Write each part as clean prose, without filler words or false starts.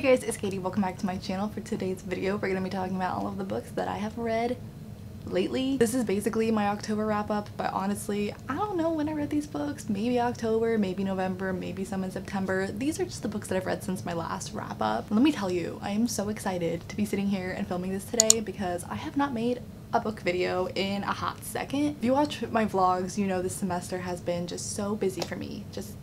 Hey guys, it's Katie. Welcome back to my channel. For today's video, we're going to be talking about all of the books that I have read lately. This is basically my October wrap up, but honestly, I don't know when I read these books. Maybe October, maybe November, maybe some in September. These are just the books that I've read since my last wrap up. Let me tell you, I am so excited to be sitting here and filming this today because I have not made a book video in a hot second. If you watch my vlogs, you know this semester has been just so busy for me. Just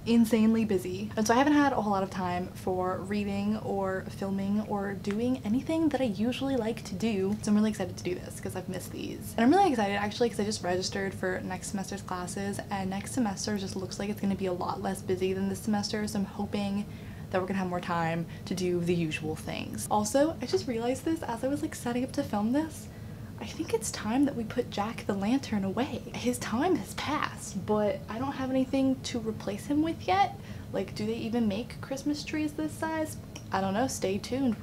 insanely busy, and so I haven't had a whole lot of time for reading or filming or doing anything that I usually like to do. So I'm really excited to do this because I've missed these, and I'm really excited actually because I just registered for next semester's classes, and next semester just looks like it's going to be a lot less busy than this semester, so I'm hoping that we're gonna have more time to do the usual things. Also, I just realized this as I was like setting up to film this. I think it's time that we put Jack the Lantern away. His time has passed, but I don't have anything to replace him with yet. Like, do they even make Christmas trees this size? I don't know, stay tuned.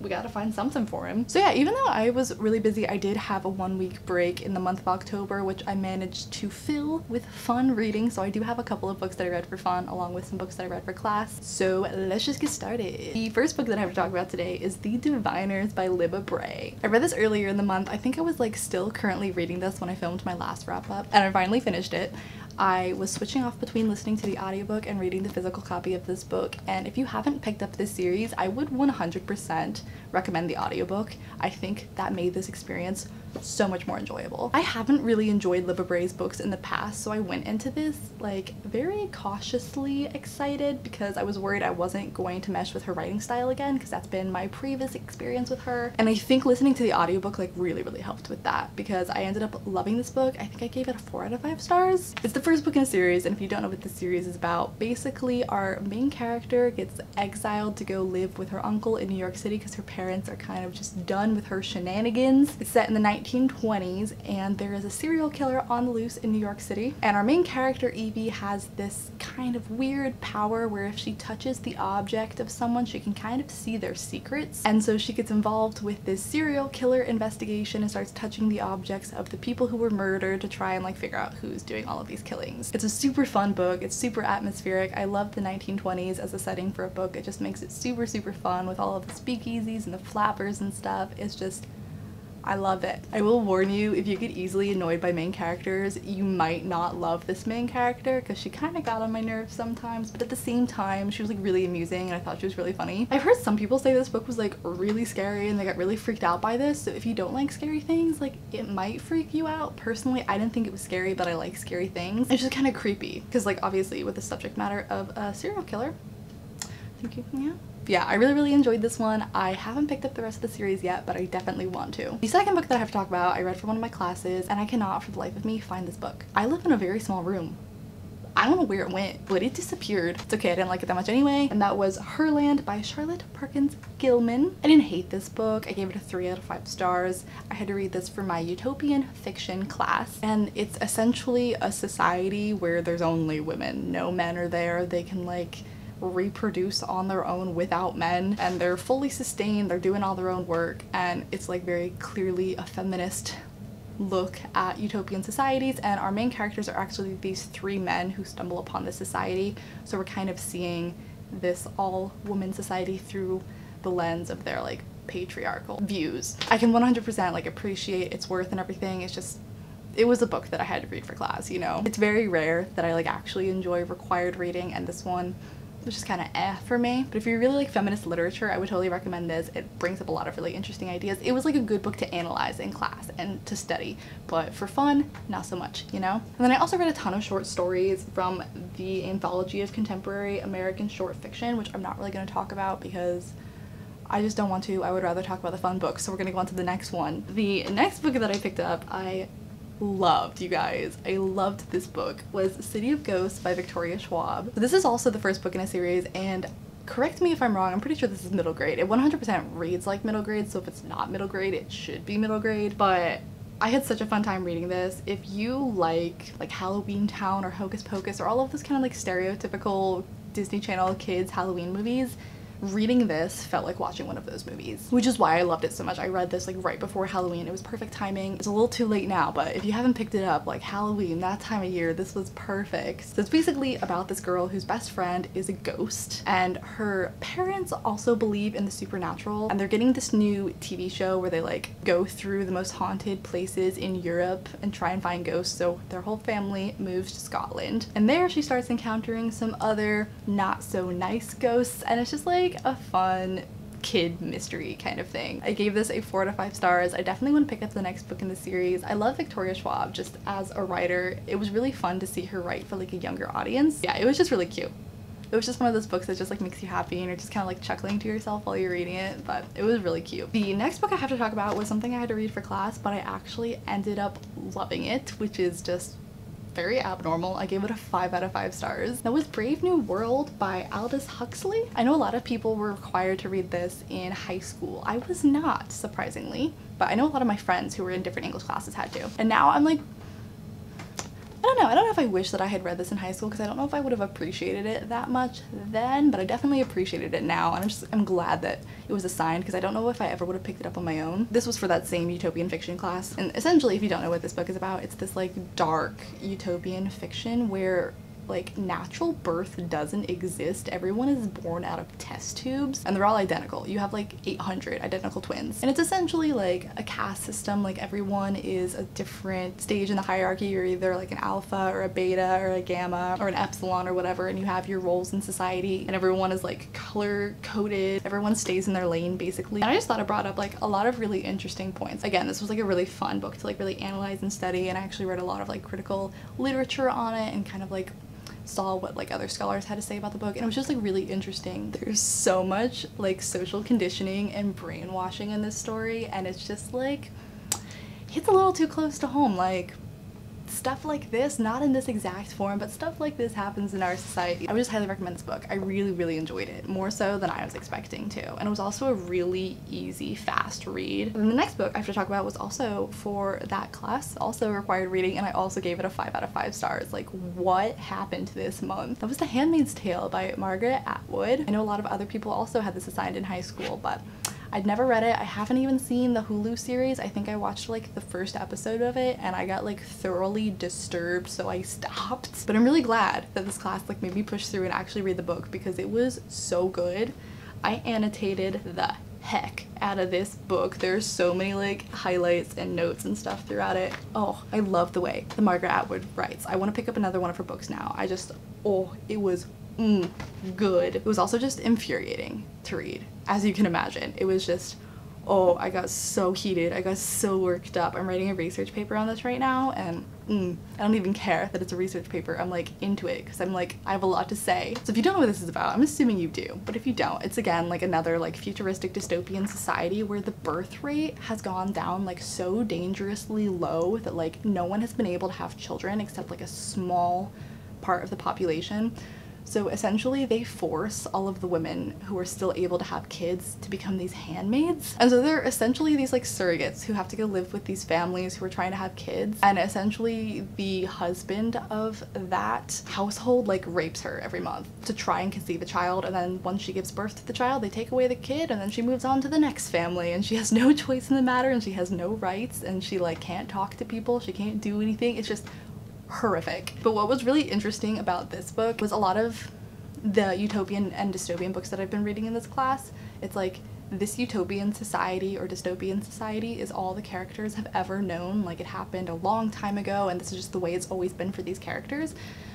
We gotta find something for him. So yeah, even though I was really busy, I did have a 1-week break in the month of October, which I managed to fill with fun reading. So I do have a couple of books that I read for fun, along with some books that I read for class. So let's just get started. The first book that I have to talk about today is The Diviners by Libba Bray. I read this earlier in the month. I think I was like still currently reading this when I filmed my last wrap up, and I finally finished it. I was switching off between listening to the audiobook and reading the physical copy of this book, and if you haven't picked up this series, I would 100% recommend the audiobook. I think that made this experience so much more enjoyable. I haven't really enjoyed Libba Bray's books in the past, so I went into this like very cautiously excited because I was worried I wasn't going to mesh with her writing style again, because that's been my previous experience with her. And I think listening to the audiobook like really helped with that, because I ended up loving this book. I think I gave it a 4 out of 5 stars. It's the first book in a series, and if you don't know what this series is about, basically our main character gets exiled to go live with her uncle in New York City because her parents are kind of just done with her shenanigans. It's set in the 1920s, and there is a serial killer on the loose in New York City, and our main character Evie has this kind of weird power where if she touches the object of someone, she can kind of see their secrets, and so she gets involved with this serial killer investigation and starts touching the objects of the people who were murdered to try and like figure out who's doing all of these killings. It's a super fun book. It's super atmospheric. I love the 1920s as a setting for a book. It just makes it super fun with all of the speakeasies and the flappers and stuff. It's just, I love it. I will warn you, if you get easily annoyed by main characters, you might not love this main character because she kind of got on my nerves sometimes, but at the same time she was like really amusing and I thought she was really funny. I've heard some people say this book was like really scary and they got really freaked out by this, so if you don't like scary things, like it might freak you out. Personally, I didn't think it was scary, but I like scary things. It's just kind of creepy because like obviously with the subject matter of a serial killer. Thank you. Yeah, I really enjoyed this one. I haven't picked up the rest of the series yet, but I definitely want to. The second book that I have to talk about, I read for one of my classes, and I cannot for the life of me find this book. I live in a very small room. I don't know where it went, but it disappeared. It's okay, I didn't like it that much anyway, and that was Herland by Charlotte Perkins Gilman. I didn't hate this book. I gave it a 3 out of 5 stars. I had to read this for my utopian fiction class, and it's essentially a society where there's only women. No men are there. They can like reproduce on their own without men, and they're fully sustained, they're doing all their own work, and it's like very clearly a feminist look at utopian societies, and our main characters are actually these 3 men who stumble upon this society, so we're kind of seeing this all-woman society through the lens of their like patriarchal views. I can 100% like appreciate its worth and everything. It's just, it was a book that I had to read for class, you know? It's very rare that I like actually enjoy required reading, and this one which is kind of for me. But if you really like feminist literature, I would totally recommend this. It brings up a lot of really interesting ideas. It was like a good book to analyze in class and to study, but for fun, not so much, you know? And then I also read a ton of short stories from the Anthology of Contemporary American Short Fiction, which I'm not really going to talk about because I just don't want to. I would rather talk about the fun books, so we're going to go on to the next one. The next book that I picked up, I loved, you guys. I loved this book. Was City of Ghosts by Victoria Schwab. So this is also the first book in a series, and correct me if I'm wrong, I'm pretty sure this is middle grade. It 100% reads like middle grade, so if it's not middle grade, it should be middle grade, but I had such a fun time reading this. If you like Halloween Town or Hocus Pocus or all of those kind of like stereotypical Disney Channel kids Halloween movies, reading this felt like watching one of those movies, which is why I loved it so much. I read this like right before Halloween. It was perfect timing. It's a little too late now, but if you haven't picked it up, like Halloween, that time of year, this was perfect. So it's basically about this girl whose best friend is a ghost, and her parents also believe in the supernatural, and they're getting this new TV show where they like go through the most haunted places in Europe and try and find ghosts. So their whole family moves to Scotland, and there she starts encountering some other not so nice ghosts, and it's just like a fun kid mystery kind of thing. I gave this a 4 out of 5 stars. I definitely want to pick up the next book in the series. I love Victoria Schwab just as a writer. It was really fun to see her write for like a younger audience. Yeah, it was just really cute. It was just one of those books that just like makes you happy and you're just kind of like chuckling to yourself while you're reading it, but it was really cute. The next book I have to talk about was something I had to read for class, but I actually ended up loving it, which is just very abnormal. I gave it a 5 out of 5 stars. That was Brave New World by Aldous Huxley. I know a lot of people were required to read this in high school. I was not, surprisingly, but I know a lot of my friends who were in different English classes had to. And now I'm like, I don't know if I wish that I had read this in high school, because I don't know if I would have appreciated it that much then, but I definitely appreciated it now, and I'm glad that it was assigned, because I don't know if I ever would have picked it up on my own. This was for that same utopian fiction class, and essentially, if you don't know what this book is about, it's this like dark utopian fiction where like natural birth doesn't exist. Everyone is born out of test tubes and they're all identical. You have like 800 identical twins, and it's essentially like a caste system. Like everyone is a different stage in the hierarchy. You're either like an alpha or a beta or a gamma or an epsilon or whatever, and you have your roles in society, and everyone is like color coded. Everyone stays in their lane basically. And I just thought it brought up like a lot of really interesting points. Again, this was like a really fun book to like really analyze and study, and I actually read a lot of like critical literature on it and kind of like saw what like other scholars had to say about the book, and it was just like really interesting. There's so much like social conditioning and brainwashing in this story, and it's just like hits a little too close to home. Like stuff like this, not in this exact form, but stuff like this happens in our society. I would just highly recommend this book. I really enjoyed it, more so than I was expecting to, and it was also a really easy, fast read. And the next book I have to talk about was also for that class, also required reading, and I also gave it a 5 out of 5 stars. Like, what happened this month? That was The Handmaid's Tale by Margaret Atwood. I know a lot of other people also had this assigned in high school, but I'd never read it. I haven't even seen the Hulu series. I think I watched like the first episode of it and I got like thoroughly disturbed, so I stopped. But I'm really glad that this class like made me push through and actually read the book, because it was so good. I annotated the heck out of this book. There's so many like highlights and notes and stuff throughout it. Oh, I love the way the Margaret Atwood writes. I want to pick up another one of her books now. It was good. It was also just infuriating to read, as you can imagine. It was just, oh, I got so heated. I got so worked up. I'm writing a research paper on this right now, and I don't even care that it's a research paper. I'm like into it because I'm like, I have a lot to say. So if you don't know what this is about, I'm assuming you do, but if you don't, it's again like another like futuristic dystopian society where the birth rate has gone down like so dangerously low that like no one has been able to have children except like a small part of the population. So essentially they force all of the women who are still able to have kids to become these handmaids. And so they're essentially these like surrogates who have to go live with these families who are trying to have kids. And essentially the husband of that household like rapes her every month to try and conceive a child. And then once she gives birth to the child, they take away the kid, and then she moves on to the next family, and she has no choice in the matter, and she has no rights, and she like can't talk to people. She can't do anything. It's just horrific. But what was really interesting about this book was a lot of the utopian and dystopian books that I've been reading in this class. It's like this utopian society or dystopian society is all the characters have ever known. Like it happened a long time ago, and this is just the way it's always been for these characters.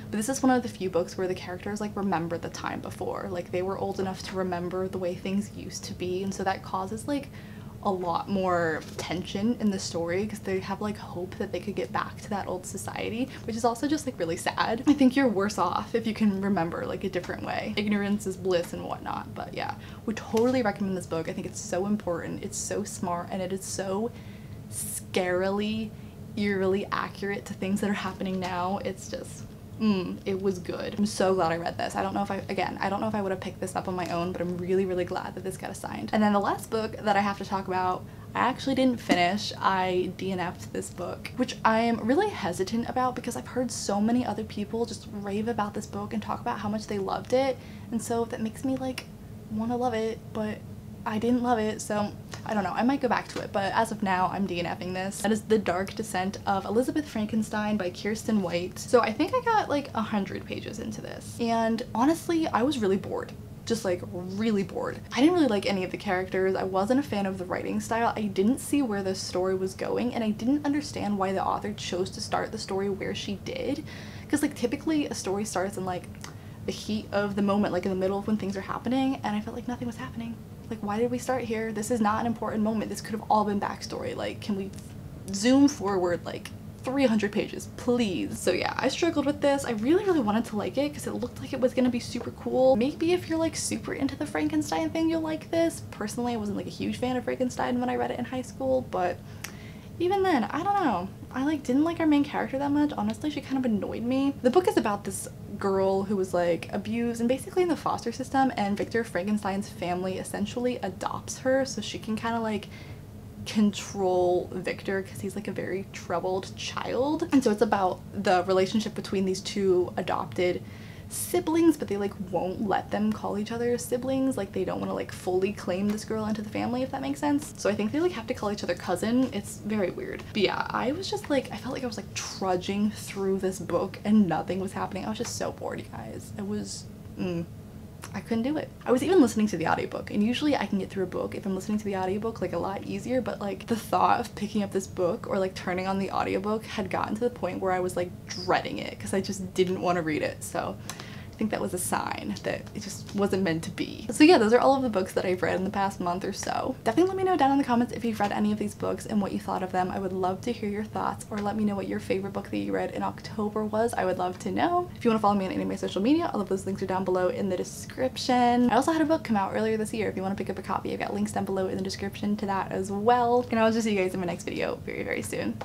But this is one of the few books where the characters like remember the time before. Like they were old enough to remember the way things used to be, and so that causes like a lot more tension in the story because they have like hope that they could get back to that old society, which is also just like really sad. I think you're worse off if you can remember like a different way. Ignorance is bliss and whatnot. But yeah, would totally recommend this book. I think it's so important, it's so smart, and it is so scarily, eerily accurate to things that are happening now. It's just it was good. I'm so glad I read this. I don't know if I would have picked this up on my own, but I'm really glad that this got assigned. And then the last book that I have to talk about, I actually didn't finish. I DNF'd this book, which I'm really hesitant about because I've heard so many other people just rave about this book and talk about how much they loved it, and so that makes me like want to love it, but I didn't love it, so I don't know. I might go back to it, but as of now, I'm DNFing this. That is The Dark Descent of Elizabeth Frankenstein by Kirsten White. So I think I got like 100 pages into this, and honestly, I was really bored. Just like really bored. I didn't really like any of the characters. I wasn't a fan of the writing style. I didn't see where the story was going, and I didn't understand why the author chose to start the story where she did. Because like typically a story starts in like the heat of the moment, like in the middle of when things are happening, and I felt like nothing was happening. Like, why did we start here? This is not an important moment. This could have all been backstory. Like, can we zoom forward like 300 pages, please? So yeah, I struggled with this. I really wanted to like it because it looked like it was gonna be super cool. Maybe if you're like super into the Frankenstein thing, you'll like this. Personally, I wasn't like a huge fan of Frankenstein when I read it in high school, but even then, I don't know. I like didn't like our main character that much. Honestly, she kind of annoyed me. The book is about this girl who was like abused and basically in the foster system, and Victor Frankenstein's family essentially adopts her so she can kind of like control Victor because he's like a very troubled child. And so it's about the relationship between these two adopted siblings, but they like won't let them call each other siblings. Like they don't want to like fully claim this girl into the family, if that makes sense. So I think they like have to call each other cousin. It's very weird. But yeah, I was just like, I felt like I was like trudging through this book and nothing was happening. I was just so bored, you guys. It was I couldn't do it. I was even listening to the audiobook, and usually I can get through a book if I'm listening to the audiobook like a lot easier, but like the thought of picking up this book or like turning on the audiobook had gotten to the point where I was like dreading it because I just didn't want to read it. So I think that was a sign that it just wasn't meant to be. So yeah, those are all of the books that I've read in the past month or so. Definitely let me know down in the comments if you've read any of these books and what you thought of them. I would love to hear your thoughts, or let me know what your favorite book that you read in October was. I would love to know. If you want to follow me on any of my social media, all of those links are down below in the description. I also had a book come out earlier this year. If you want to pick up a copy, I've got links down below in the description to that as well. And I'll just see you guys in my next video very soon.